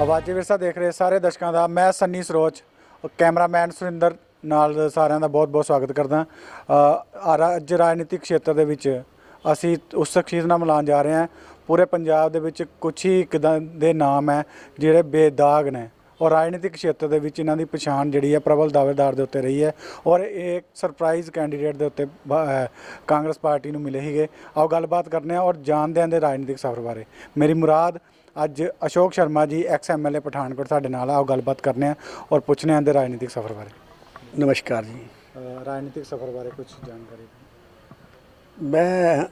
ਆਵਾਜ਼ੇ ਵਿਰਸਾ ਦੇਖ ਰਹੇ ਸਾਰੇ ਦਰਸ਼ਕਾਂ ਦਾ ਮੈਂ ਸੰਨੀ ਸਰੋਜ ਕੈਮਰਾਮੈਨ ਸੁਰਿੰਦਰ ਨਾਲ ਸਾਰਿਆਂ ਦਾ ਬਹੁਤ ਸਵਾਗਤ ਕਰਦਾ। ਅੱਜ ਰਾਜਨੀਤਿਕ ਖੇਤਰ ਦੇ ਵਿੱਚ ਅਸੀਂ ਉਸ ਸ਼ਖਸੀਅਤ ਨਾਲ ਮਿਲਾਉਣ ਜਾ ਰਹੇ ਹਾਂ। ਪੂਰੇ ਪੰਜਾਬ ਦੇ ਵਿੱਚ ਕੁਛ ਹੀ ਇੱਦਾਂ ਦੇ ਨਾਮ ਹੈ ਜਿਹੜੇ ਬੇਦਾਗ ਨੇ और राजनीतिक क्षेत्र ਦੇ ਵਿੱਚ ਇਹਨਾਂ ਦੀ ਪਛਾਣ ਜਿਹੜੀ ਹੈ ਪ੍ਰਬਲ ਦਾਅਵੇਦਾਰ ਦੇ ਉੱਤੇ ਰਹੀ ਹੈ ਔਰ एक ਸਰਪ੍ਰਾਈਜ਼ ਕੈਂਡੀਡੇਟ ਦੇ ਉੱਤੇ ਕਾਂਗਰਸ ਪਾਰਟੀ ਨੂੰ ਮਿਲੇ ਸੀਗੇ। ਆਓ ਗੱਲਬਾਤ ਕਰਨੇ ਆ ਔਰ ਜਾਣਦੇ ਹਾਂ ਦੇ ਰਾਜਨੀਤਿਕ ਸਫ਼ਰ ਬਾਰੇ। ਮੇਰੀ ਮੁਰਾਦ ਅੱਜ अशोक शर्मा जी एक्स MLA पठानकोट साढ़े नाल आओ गलबात करने और पूछने आते राजनीतिक सफ़र बारे। नमस्कार जी। राजनीतिक सफ़र बारे कुछ जानकारी। मैं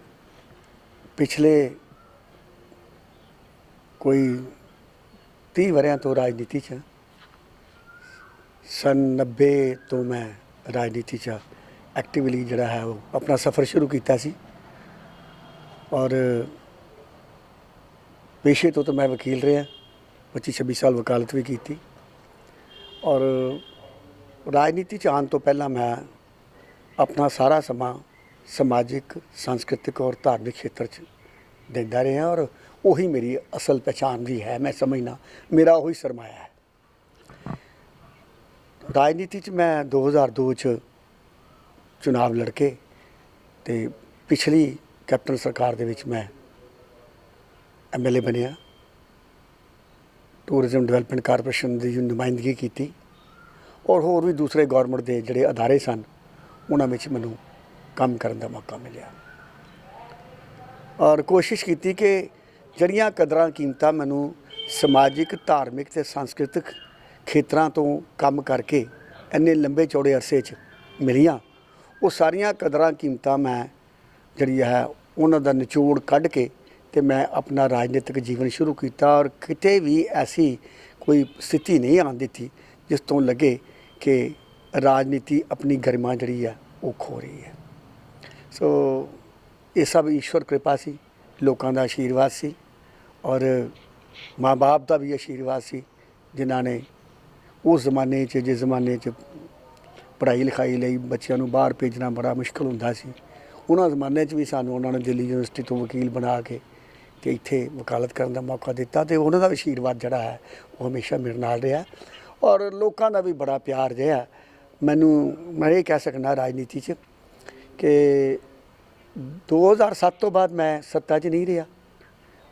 पिछले कोई 30 वरियां तो राजनीति च सन 90 तो मैं राजनीति च एक्टिवली जड़ा है वो अपना सफ़र शुरू किया सी और पेशे तो मैं वकील रहा 25-26 साल वकालत भी की और राजनीति च आने तो पहला मैं अपना सारा समा समाजिक सांस्कृतिक और धार्मिक क्षेत्र च देता रहा और वही मेरी असल पहचान भी है। मैं समझना मेरा वही सरमाया है। राजनीति च मैं 2002 च चुनाव लड़के ते पिछली कैप्टन सरकार दे विच मैं MLA बनया। टूरिज्म डिवेलपमेंट कारपोरेशन की नुमाइंदगी की और होर भी दूसरे गौरमेंट के जोड़े अदारे सन उन्होंने मैनू काम करने का मौका मिले और कोशिश की कि जड़ियाँ कदरां कीमतां मैनू समाजिक धार्मिक ते सांस्कृतिक खेत्रां तो काम करके इन्ने लंबे चौड़े अरसे मिलियां वो सारियां कदरां कीमतां मैं जड़ी है उन्हां दा निचोड़ कढ़ के ते मैं अपना राजनीतिक जीवन शुरू किया और किते भी ऐसी कोई स्थिति नहीं आन दी जिस तो लगे कि राजनीति अपनी गरिमा जड़ी है वो खो रही है। सो ये सब ईश्वर कृपा सी, लोगों का आशीर्वाद सी और माँ बाप का भी आशीर्वाद सी जिन्होंने उस जमाने जिस जमाने पढ़ाई लिखाई लई बच्चों को बाहर भेजना बड़ा मुश्किल होंदा सी उन्होंने जमाने भी सानू उन्होंने दिल्ली यूनिवर्सिटी तो वकील बना के ते इत्थे वकालत करने का मौका दिता तो उन्होंने आशीर्वाद जड़ा है वो हमेशा मेरे नाल रहा और लोगों का भी बड़ा प्यार रहा। मैनू मैं ये कह सकना राजनीति च कि 2007 तो बाद मैं सत्ता च नहीं रहा।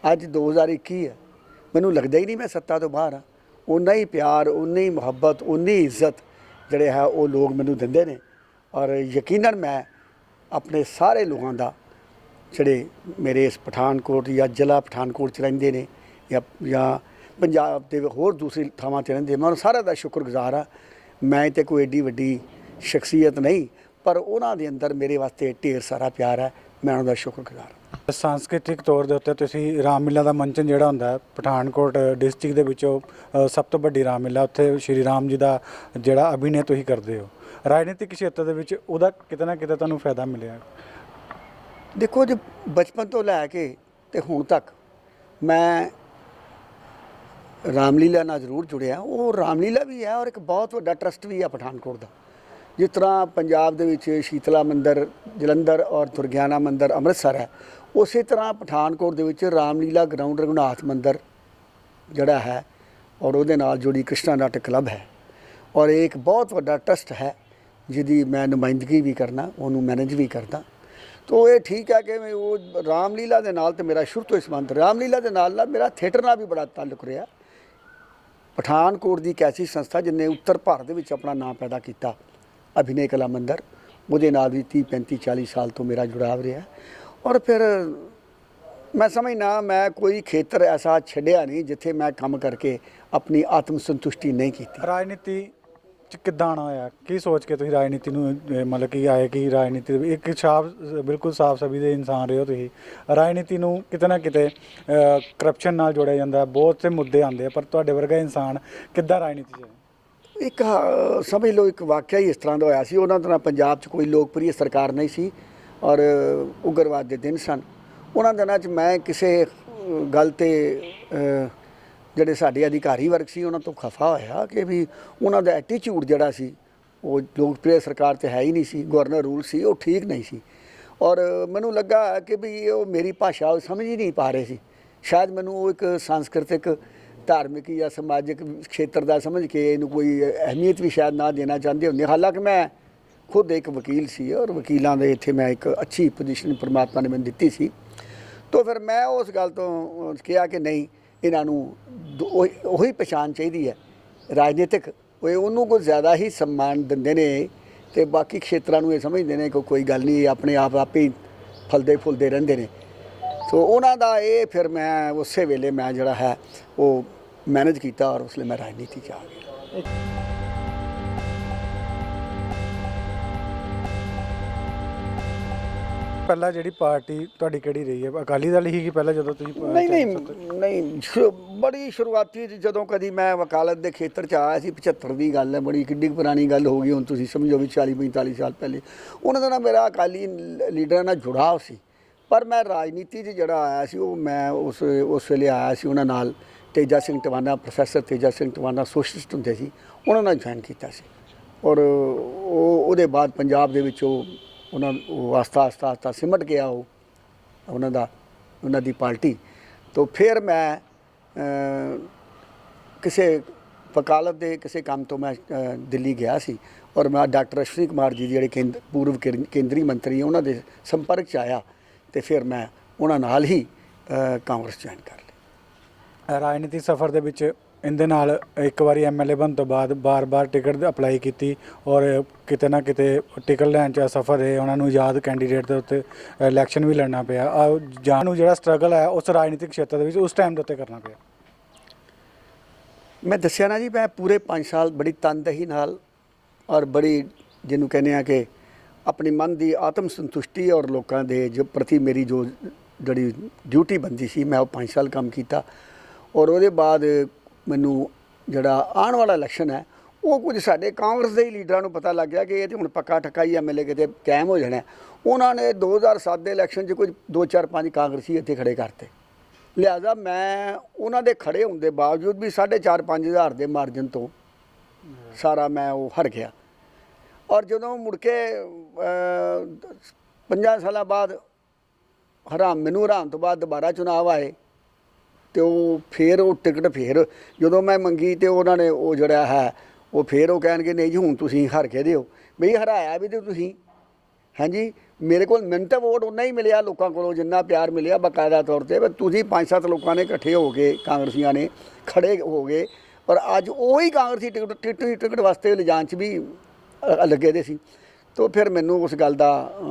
अज 2021 है, मैनू लगता ही नहीं मैं सत्ता तो बाहर हाँ। उन्ना ही प्यार उन्नी ही मुहब्बत उन्नी इज्जत जड़े है वो लोग मैनू दिंदे ने और यकीनन मैं अपने सारे लोगों का जड़े मेरे इस पठानकोट या जिला पठानकोट च रहिंदे ने या पंजाब के होर दूसरी थावां ते रहिंदे मैं उन्हां सारा दा शुक्रगुजार हाँ। मैं तो कोई एड्डी वड्डी शख्सियत नहीं पर उन्हां दे अंदर मेरे वास्ते ढेर सारा प्यार है। मैं उन्हां दा शुक्रगुजार हाँ। सांस्कृतिक तौर के उत्ते तुसीं रामलीला का मंचन जिहड़ा हुंदा है पठानकोट डिस्ट्रिक्ट दे विचों सब तो वड्डी रामलीला उत्थे श्री राम जी का जिहड़ा अभिनय तुसीं करदे हो राजनीतिक क्षेत्र दे विच उहदा किते ना किते तुहानूं फायदा मिलिया। देखो जो बचपन तो लैके ते हुण तक मैं रामलीला नाल जरूर जुड़िया। वो रामलीला भी है और एक बहुत वड्डा ट्रस्ट भी है पठानकोट का। जिस तरह पंजाब दे विच शीतला मंदिर जलंधर और दुर्गियाना मंदिर अमृतसर है उस तरह पठानकोट दे विच रामलीला ग्राउंड रघुनाथ मंदिर जड़ा है और उहदे नाल जुड़ी कृष्णा नाटक क्लब है और एक बहुत वड्डा ट्रस्ट है जिहदी मैं नुमाइंदगी भी करना उन्होंने मैनेज भी करता। तो ये ठीक है कि वो रामलीला के नाल तो मेरा शुरू तो संबंध रामलीला के नाल मेरा थिएटर नाल भी बड़ा ताल्लुक रहा। पठानकोट की एक ऐसी संस्था जिन्हें उत्तर भारत में अपना नाम पैदा किया अभिनय कला मंदिर वो नाल भी 30-35-40 साल तो मेरा जुड़ाव रहा और फिर मैं समझना मैं कोई खेत्र ऐसा छड्डिया नहीं जिथे मैं काम करके अपनी आत्म संतुष्टि नहीं की। राजनीति किद्दां आना होया की सोच के तुसीं राजनीति नूं मतलब कि आए कि राजनीति एक बिल्कुल साफ सभी दे इंसान रहे हो तुसीं राजनीति नूं किते ना किते करप्शन नाल जोड़िया जांदा बहुत से मुद्दे आंदे पर तुहाडे वर्गा इंसान किद्दां राजनीति च एक समझ लो एक वाकया ही इस तरह का होया सी। उन्हां तरह पंजाब च कोई लोकप्रिय सरकार नहीं सी और उग्रवाद के दिन सन। उन्हां दिनां च मैं किसी गल ते ਜਿਹੜੇ ਸਾਡੇ ਅਧਿਕਾਰੀ ਵਰਗ ਸੀ ਉਹਨਾਂ ਤੋਂ ਖਫਾ ਹੋਇਆ ਕਿ ਵੀ ਉਹਨਾਂ ਦਾ ਐਟੀਟਿਊਡ ਜਿਹੜਾ ਸੀ ਉਹ ਲੋਕਪ੍ਰਿय ਸਰਕਾਰ ਤੇ ਹੈ ਹੀ ਨਹੀਂ ਸੀ। ਗਵਰਨਰ ਰੂਲ ਸੀ ਉਹ ਠੀਕ ਨਹੀਂ ਸੀ और मैनू लगा कि भी वो मेरी भाषा समझ ही नहीं पा रहे सी। शायद मैनू वो एक सांस्कृतिक ਧਾਰਮਿਕ ਜਾਂ ਸਮਾਜਿਕ ਖੇਤਰ ਦਾ ਸਮਝ ਕੇ ਇਹਨੂੰ ਕੋਈ ਅਹਿਮੀਅਤ ਵੀ ਸ਼ਾਇਦ ਨਾ ਦੇਣਾ ਚਾਹੁੰਦੇ ਹੁੰਦੇ। ਹਾਲਾਂਕਿ ਮੈਂ ਖੁਦ ਇੱਕ ਵਕੀਲ ਸੀ ਔਰ ਵਕੀਲਾਂ ਦੇ ਇੱਥੇ ਮੈਂ ਇੱਕ ਅੱਛੀ ਪੋਜੀਸ਼ਨ ਪਰਮਾਤਮਾ ਨੇ ਮੈਨੂੰ ਦਿੱਤੀ ਸੀ। ਤਾਂ ਫਿਰ ਮੈਂ ਉਸ ਗੱਲ ਤੋਂ ਕਿਹਾ ਕਿ ਨਹੀਂ, ਇਹਨਾਂ ਨੂੰ ਉਹੀ ਪਛਾਣ ਚਾਹੀਦੀ ਹੈ ਰਾਜਨੀਤਿਕ, ਉਹ ਉਹਨੂੰ ਕੋਈ ਜ਼ਿਆਦਾ ਹੀ ਸਨਮਾਨ ਦਿੰਦੇ ਨੇ ਅਤੇ ਬਾਕੀ ਖੇਤਰਾਂ ਨੂੰ ਇਹ ਸਮਝਦੇ ਨੇ ਕਿ ਕੋਈ ਗੱਲ ਨਹੀਂ, ਆਪਣੇ ਆਪ ਆਪੇ ਹੀ ਫਲਦੇ ਫੁੱਲਦੇ ਰਹਿੰਦੇ ਨੇ। ਸੋ ਉਹਨਾਂ ਦਾ ਇਹ ਫਿਰ ਮੈਂ ਉਸੇ ਵੇਲੇ ਮੈਂ ਜਿਹੜਾ ਹੈ ਉਹ ਮੈਨੇਜ ਕੀਤਾ ਔਰ ਉਸ ਲਈ ਮੈਂ ਰਾਜਨੀਤੀ 'ਚ ਆ ਗਿਆ। ਪਹਿਲਾਂ ਜਿਹੜੀ ਪਾਰਟੀ ਤੁਹਾਡੀ ਕਿਹੜੀ ਰਹੀ ਹੈ? ਅਕਾਲੀ ਦਲ ਹੀ ਕਿ ਪਹਿਲਾਂ ਜਦੋਂ ਤੁਸੀਂ ਨਹੀਂ ਬੜੀ ਸ਼ੁਰੂਆਤੀ ਜਦੋਂ ਕਦੀ ਮੈਂ ਵਕਾਲਤ ਦੇ ਖੇਤਰ 'ਚ ਆਇਆ ਸੀ, 75 ਦੀ ਗੱਲ ਹੈ, ਬੜੀ ਕਿੱਡੀ ਪੁਰਾਣੀ ਗੱਲ ਹੋ ਗਈ। ਹੁਣ ਤੁਸੀਂ ਸਮਝੋ ਵੀ 40-45 ਸਾਲ ਪਹਿਲੇ ਉਹਨਾਂ ਦਾ ਨਾਲ ਮੇਰਾ ਅਕਾਲੀ ਲੀਡਰਾਂ ਨਾਲ ਜੁੜਾਵ ਸੀ। ਪਰ ਮੈਂ ਰਾਜਨੀਤੀ 'ਚ ਜਿਹੜਾ ਆਇਆ ਸੀ ਉਹ ਮੈਂ ਉਸ ਵੇਲੇ ਆਇਆ ਸੀ ਉਹਨਾਂ ਨਾਲ। ਤੇਜਾ ਸਿੰਘ ਟਵਾਨਾ, ਪ੍ਰੋਫੈਸਰ ਤੇਜਾ ਸਿੰਘ ਟਵਾਨਾ ਸੋਸ਼ਲਿਸਟ ਹੁੰਦੇ ਸੀ, ਉਹਨਾਂ ਨਾਲ ਜੁਆਇਨ ਕੀਤਾ ਸੀ। ਔਰ ਉਹਦੇ ਬਾਅਦ ਪੰਜਾਬ ਦੇ ਵਿੱਚ ਉਹ ਆਸਤਾ ਸਿਮਟ ਗਿਆ ਉਹਨਾਂ ਦੀ ਪਾਰਟੀ। ਤਾਂ ਫਿਰ ਮੈਂ ਕਿਸੇ ਵਕਾਲਤ ਦੇ ਕਿਸੇ ਕੰਮ ਤੋਂ ਮੈਂ ਦਿੱਲੀ ਗਿਆ ਸੀ ਔਰ ਮੈਂ ਡਾਕਟਰ ਅਸ਼ਵਨੀ ਕੁਮਾਰ ਜੀ ਜਿਹੜੇ ਪੂਰਵ ਕੇਂਦਰੀ ਮੰਤਰੀ ਉਹਨਾਂ ਦੇ ਸੰਪਰਕ 'ਚ ਆਇਆ ਅਤੇ ਫਿਰ ਮੈਂ ਉਹਨਾਂ ਨਾਲ ਹੀ ਕਾਂਗਰਸ ਜੁਆਇਨ ਕਰ ਲਈ। ਰਾਜਨੀਤਿਕ ਸਫ਼ਰ ਦੇ ਵਿੱਚ ਇਹਦੇ ਨਾਲ ਇੱਕ ਵਾਰੀ ਐਮਐਲਏ ਬਣਨ ਤੋਂ ਬਾਅਦ ਬਾਰ-ਬਾਰ ਟਿਕਟ ਅਪਲਾਈ ਕੀਤੀ ਔਰ ਕਿਤੇ ਨਾ ਕਿਤੇ ਟਿਕਟ ਲੈਣ 'ਚ ਸਫ਼ਰ ਰਹੇ, ਉਹਨਾਂ ਨੂੰ ਆਜ਼ਾਦ ਕੈਂਡੀਡੇਟ ਦੇ ਉੱਤੇ ਇਲੈਕਸ਼ਨ ਵੀ ਲੜਨਾ ਪਿਆ। ਜਾਂ ਨੂੰ ਜਿਹੜਾ ਸਟਰਗਲ ਹੈ ਉਸ ਰਾਜਨੀਤਿਕ ਖੇਤਰ ਦੇ ਵਿੱਚ ਉਸ ਟਾਈਮ ਦੇ ਉੱਤੇ ਕਰਨਾ ਪਿਆ। ਮੈਂ ਦੱਸਿਆ ਨਾ ਜੀ, ਮੈਂ ਪੂਰੇ 5 ਸਾਲ ਬੜੀ ਤਨਦੇਹੀ ਨਾਲ ਔਰ ਬੜੀ ਜਿਹਨੂੰ ਕਹਿੰਦੇ ਆ ਕਿ ਆਪਣੀ ਮਨ ਦੀ ਆਤਮ ਸੰਤੁਸ਼ਟੀ ਔਰ ਲੋਕਾਂ ਦੇ ਜੋ ਪ੍ਰਤੀ ਮੇਰੀ ਜੋ ਜਿਹੜੀ ਡਿਊਟੀ ਬਣਦੀ ਸੀ, ਮੈਂ ਉਹ 5 ਸਾਲ ਕੰਮ ਕੀਤਾ। ਔਰ ਉਹਦੇ ਬਾਅਦ ਮੈਨੂੰ ਜਿਹੜਾ ਆਉਣ ਵਾਲਾ ਇਲੈਕਸ਼ਨ ਹੈ ਉਹ ਕੁਝ ਸਾਡੇ ਕਾਂਗਰਸ ਦੇ ਹੀ ਲੀਡਰਾਂ ਨੂੰ ਪਤਾ ਲੱਗ ਗਿਆ ਕਿ ਇਹ ਤਾਂ ਹੁਣ ਪੱਕਾ ਠੱਕਾ ਹੀ ਐਮਐਲਏ ਕਿਤੇ ਕਾਇਮ ਹੋ ਜਾਣਾ। ਉਹਨਾਂ ਨੇ 2007 ਦੇ ਇਲੈਕਸ਼ਨ 'ਚ ਕੁਝ 2-4-5 ਕਾਂਗਰਸੀ ਇੱਥੇ ਖੜੇ ਕਰਤੇ। ਲਿਹਾਜ਼ਾ ਮੈਂ ਉਹਨਾਂ ਦੇ ਖੜੇ ਹੋਣ ਦੇ ਬਾਵਜੂਦ ਵੀ 4,500-5 ਹਜ਼ਾਰ ਦੇ ਮਾਰਜਨ ਤੋਂ ਸਾਰਾ ਮੈਂ ਉਹ ਹਾਰ ਗਿਆ। ਔਰ ਜਦੋਂ ਮੁੜ ਕੇ 5 ਸਾਲਾਂ ਬਾਅਦ ਮੈਨੂੰ ਹਰਾਉਣ ਤੋਂ ਬਾਅਦ ਦੁਬਾਰਾ ਚੁਣਾਵ ਆਏ ਅਤੇ ਉਹ ਟਿਕਟ ਜਦੋਂ ਮੈਂ ਮੰਗੀ ਅਤੇ ਉਹਨਾਂ ਨੇ ਉਹ ਜਿਹੜਾ ਹੈ ਉਹ ਉਹ ਕਹਿਣਗੇ ਨਹੀਂ ਜੀ ਹੁਣ ਤੁਸੀਂ ਹਾਰ ਕੇ ਦਿਓ। ਬਈ ਹਰਾਇਆ ਵੀ ਤਾਂ ਤੁਸੀਂ, ਹਾਂਜੀ ਮੈਨੂੰ ਤਾਂ ਵੋਟ ਉਨਾ ਹੀ ਮਿਲਿਆ ਲੋਕਾਂ ਕੋਲੋਂ ਜਿੰਨਾ ਪਿਆਰ ਮਿਲਿਆ ਬਾਕਾਇਦਾ ਤੌਰ 'ਤੇ। ਤੁਸੀਂ 5-7 ਲੋਕਾਂ ਨੇ ਇਕੱਠੇ ਹੋ ਕੇ ਕਾਂਗਰਸੀਆਂ ਨੇ ਖੜੇ ਹੋ ਗਏ ਔਰ ਅੱਜ ਉਹੀ ਕਾਂਗਰਸੀ ਟਿਕਟ ਵਾਸਤੇ ਲਿਜਾਣ 'ਚ ਵੀ ਲੱਗੇ ਦੇ ਸੀ। ਤਾਂ ਫਿਰ ਮੈਨੂੰ ਉਸ ਗੱਲ ਦਾ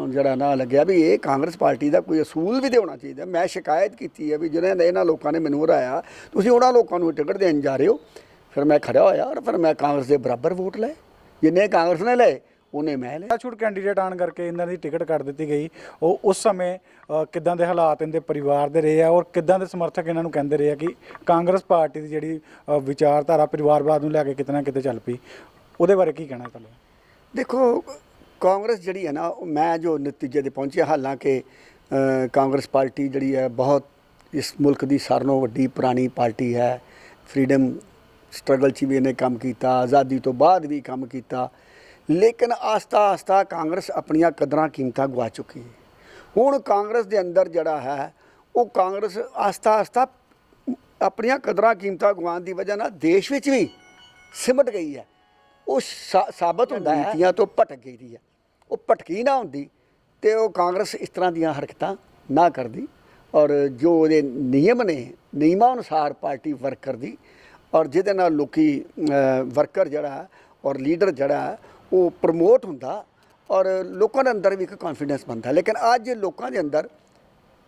ਜਿਹੜਾ ਨਾ ਲੱਗਿਆ ਵੀ ਇਹ ਕਾਂਗਰਸ ਪਾਰਟੀ ਦਾ ਕੋਈ ਅਸੂਲ ਵੀ ਤਾਂ ਹੋਣਾ ਚਾਹੀਦਾ। ਮੈਂ ਸ਼ਿਕਾਇਤ ਕੀਤੀ ਹੈ ਵੀ ਇਹਨਾਂ ਲੋਕਾਂ ਨੇ ਮੈਨੂੰ ਹਰਾਇਆ, ਤੁਸੀਂ ਉਹਨਾਂ ਲੋਕਾਂ ਨੂੰ ਟਿਕਟ ਦੇਣ ਜਾ ਰਹੇ ਹੋ। ਫਿਰ ਮੈਂ ਖੜ੍ਹਾ ਹੋਇਆ ਔਰ ਫਿਰ ਮੈਂ ਕਾਂਗਰਸ ਦੇ ਬਰਾਬਰ ਵੋਟ ਲਏ, ਜਿੰਨੇ ਕਾਂਗਰਸ ਨੇ ਲਏ ਉਹਨੇ ਮੈਂ ਲਏ। ਛੂਟ ਕੈਂਡੀਡੇਟ ਆਉਣ ਕਰਕੇ ਇਹਨਾਂ ਦੀ ਟਿਕਟ ਕੱਟ ਦਿੱਤੀ ਗਈ। ਉਹ ਉਸ ਸਮੇਂ ਕਿੱਦਾਂ ਦੇ ਹਾਲਾਤ ਇਹਦੇ ਪਰਿਵਾਰ ਦੇ ਰਹੇ ਆ ਔਰ ਕਿੱਦਾਂ ਦੇ ਸਮਰਥਕ ਇਹਨਾਂ ਨੂੰ ਕਹਿੰਦੇ ਰਹੇ ਆ ਕਿ ਕਾਂਗਰਸ ਪਾਰਟੀ ਦੀ ਜਿਹੜੀ ਵਿਚਾਰਧਾਰਾ ਪਰਿਵਾਰਵਾਦ ਨੂੰ ਲੈ ਕੇ ਕਿਤੇ ਨਾ ਕਿਤੇ ਚੱਲ ਪਈ, ਉਹਦੇ ਬਾਰੇ ਕੀ ਕਹਿਣਾ ਤੁਹਾਨੂੰ? ਦੇਖੋ, ਕਾਂਗਰਸ ਜਿਹੜੀ ਹੈ ਨਾ, ਮੈਂ ਜੋ ਨਤੀਜੇ 'ਤੇ ਪਹੁੰਚਿਆ, ਹਾਲਾਂਕਿ ਕਾਂਗਰਸ ਪਾਰਟੀ ਜਿਹੜੀ ਹੈ ਬਹੁਤ ਇਸ ਮੁਲਕ ਦੀ ਸਾਰਿਆਂ ਨਾਲੋਂ ਵੱਡੀ ਪੁਰਾਣੀ ਪਾਰਟੀ ਹੈ। ਫਰੀडम ਸਟਰਗਲ 'ਚ ਵੀ ਇਹਨੇ ਕੰਮ ਕੀਤਾ, ਆਜ਼ਾਦੀ ਤੋਂ ਬਾਅਦ ਵੀ ਕੰਮ ਕੀਤਾ, ਲੇਕਿਨ ਆਸਤਾ ਕਾਂਗਰਸ ਆਪਣੀਆਂ ਕਦਰਾਂ ਕੀਮਤਾਂ ਗਵਾ ਚੁੱਕੀ ਹੈ। ਹੁਣ ਕਾਂਗਰਸ ਦੇ ਅੰਦਰ ਜਿਹੜਾ ਹੈ ਉਹ ਕਾਂਗਰਸ ਆਸਤਾ ਆਪਣੀਆਂ ਕਦਰਾਂ ਕੀਮਤਾਂ ਗਵਾਉਣ ਦੀ ਵਜ੍ਹਾ ਨਾਲ ਦੇਸ਼ ਵਿੱਚ ਵੀ ਸਿਮਟ ਗਈ ਹੈ। ਉਹ ਸਾਬਤ ਹੁੰਦਾ ਹੈ ਨੀਤੀਆਂ ਤੋਂ ਭਟਕ ਗਈ ਦੀ ਹੈ। ਉਹ ਭਟਕੀ ਨਾ ਹੁੰਦੀ ਤੇ ਉਹ ਕਾਂਗਰਸ ਇਸ ਤਰ੍ਹਾਂ ਦੀਆਂ ਹਰਕਤਾਂ ਨਾ ਕਰਦੀ ਔਰ ਜੋ ਉਹਦੇ ਨਿਯਮ ਨੇ, ਨਿਯਮਾਂ ਅਨੁਸਾਰ ਪਾਰਟੀ ਵਰਕ ਕਰਦੀ ਔਰ ਜਿਹਦੇ ਨਾਲ ਲੋਕੀ ਵਰਕਰ ਜਿਹੜਾ ਔਰ ਲੀਡਰ ਜਿਹੜਾ ਉਹ ਪ੍ਰਮੋਟ ਹੁੰਦਾ ਔਰ ਲੋਕਾਂ ਦੇ ਅੰਦਰ ਵੀ ਇੱਕ ਕੌਨਫੀਡੈਂਸ ਬਣਦਾ। ਲੇਕਿਨ ਅੱਜ ਲੋਕਾਂ ਦੇ ਅੰਦਰ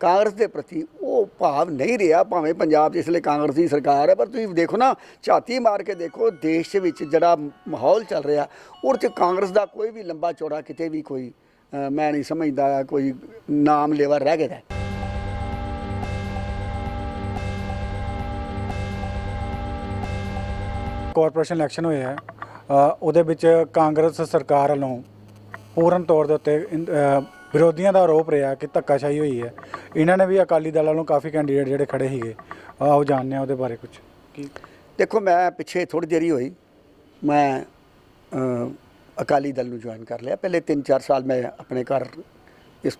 ਕਾਂਗਰਸ ਦੇ ਪ੍ਰਤੀ ਉਹ ਭਾਵ ਨਹੀਂ ਰਿਹਾ। ਭਾਵੇਂ ਪੰਜਾਬ 'ਚ ਇਸ ਲਈ ਕਾਂਗਰਸ ਦੀ ਸਰਕਾਰ ਹੈ, ਪਰ ਤੁਸੀਂ ਦੇਖੋ ਨਾ, ਝਾਤੀ ਮਾਰ ਕੇ ਦੇਖੋ ਦੇਸ਼ ਵਿੱਚ ਜਿਹੜਾ ਮਾਹੌਲ ਚੱਲ ਰਿਹਾ ਉਹਦੇ 'ਚ ਕਾਂਗਰਸ ਦਾ ਕੋਈ ਵੀ ਲੰਬਾ ਚੌੜਾ ਕਿਤੇ ਵੀ ਕੋਈ ਮੈਂ ਨਹੀਂ ਸਮਝਦਾ ਕੋਈ ਨਾਮ ਲੇਵਾ ਰਹਿ ਗਿਆ। ਕਾਰਪੋਰੇਸ਼ਨ ਇਲੈਕਸ਼ਨ ਹੋਏ ਹੈ, ਉਹਦੇ ਵਿੱਚ ਕਾਂਗਰਸ ਸਰਕਾਰ ਵੱਲੋਂ ਪੂਰਨ ਤੌਰ ਦੇ ਉੱਤੇ ਵਿਰੋਧੀਆਂ ਦਾ ਆਰੋਪ ਰਿਹਾ ਕਿ ਧੱਕਾਸ਼ਾਹੀ ਹੋਈ ਹੈ। ਇਹਨਾਂ ਨੇ ਵੀ ਅਕਾਲੀ ਦਲ ਵੱਲੋਂ ਕਾਫੀ ਕੈਂਡੀਡੇਟ ਜਿਹੜੇ ਖੜੇ ਸੀਗੇ, ਆਓ ਜਾਣਦੇ ਹਾਂ ਉਹਦੇ ਬਾਰੇ ਕੁਝ। ਕੀ ਦੇਖੋ, ਮੈਂ ਪਿੱਛੇ ਥੋੜ੍ਹੀ ਦੇਰ ਹੀ ਹੋਈ ਮੈਂ ਅਕਾਲੀ ਦਲ ਨੂੰ ਜੁਆਇਨ ਕਰ ਲਿਆ। ਪਹਿਲੇ 3-4 ਸਾਲ ਮੈਂ ਆਪਣੇ ਘਰ ਇਸ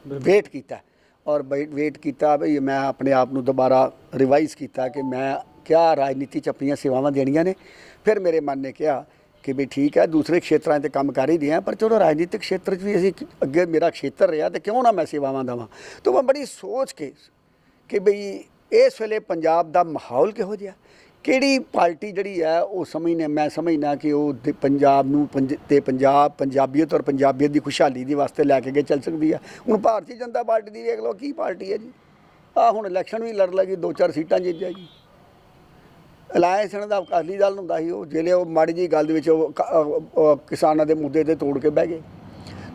ਵੇਟ ਕੀਤਾ ਔਰ ਵੇਟ ਕੀਤਾ ਬਈ ਮੈਂ ਆਪਣੇ ਆਪ ਨੂੰ ਦੁਬਾਰਾ ਰਿਵਾਈਜ਼ ਕੀਤਾ ਕਿ ਮੈਂ ਕਿਆ ਰਾਜਨੀਤੀ 'ਚ ਆਪਣੀਆਂ ਸੇਵਾਵਾਂ ਦੇਣੀਆਂ ਨੇ। ਫਿਰ ਮੇਰੇ ਮਨ ਨੇ ਕਿਹਾ ਕਿ ਵੀ ਠੀਕ ਹੈ, ਦੂਸਰੇ ਖੇਤਰਾਂ 'ਤੇ ਕੰਮ ਕਰ ਹੀ ਰਿਹਾ, ਪਰ ਚਲੋ ਰਾਜਨੀਤਿਕ ਖੇਤਰ 'ਚ ਵੀ ਅਸੀਂ ਅੱਗੇ ਮੇਰਾ ਖੇਤਰ ਰਿਹਾ ਤੇ ਕਿਉਂ ਨਾ ਮੈਂ ਸੇਵਾਵਾਂ ਦੇਵਾਂ। ਤਾਂ ਮੈਂ ਬੜੀ ਸੋਚ ਕੇ ਕਿ ਬਈ ਇਸ ਵੇਲੇ ਪੰਜਾਬ ਦਾ ਮਾਹੌਲ ਕਿਹੋ ਜਿਹਾ, ਕਿਹੜੀ ਪਾਰਟੀ ਜਿਹੜੀ ਹੈ ਉਹ ਮੈਂ ਸਮਝਦਾ ਕਿ ਉਹ ਪੰਜਾਬ ਨੂੰ ਪੰਜਾਬੀਅਤ ਔਰ ਪੰਜਾਬੀਅਤ ਦੀ ਖੁਸ਼ਹਾਲੀ ਦੇ ਵਾਸਤੇ ਲੈ ਕੇ ਅੱਗੇ ਚੱਲ ਸਕਦੀ ਹੈ। ਹੁਣ ਭਾਰਤੀ ਜਨਤਾ ਪਾਰਟੀ ਦੀ ਵੇਖ ਲਓ ਕੀ ਪਾਰਟੀ ਹੈ ਜੀ। ਹੁਣ ਇਲੈਕਸ਼ਨ ਵੀ ਲੜ ਲਗੀ, 2-4 ਸੀਟਾਂ ਜਿੱਤ ਜਾਏਗੀ। ਅਲਾਇੰਸ ਦਾ ਅਕਾਲੀ ਦਲ ਹੁੰਦਾ ਸੀ, ਉਹ ਜਿਹੜੇ ਉਹ ਮਾੜੀ ਜਿਹੀ ਗੱਲ ਦੇ ਵਿੱਚ ਉਹ ਕਿਸਾਨਾਂ ਦੇ ਮੁੱਦੇ 'ਤੇ ਤੋੜ ਕੇ ਬਹਿ ਗਏ।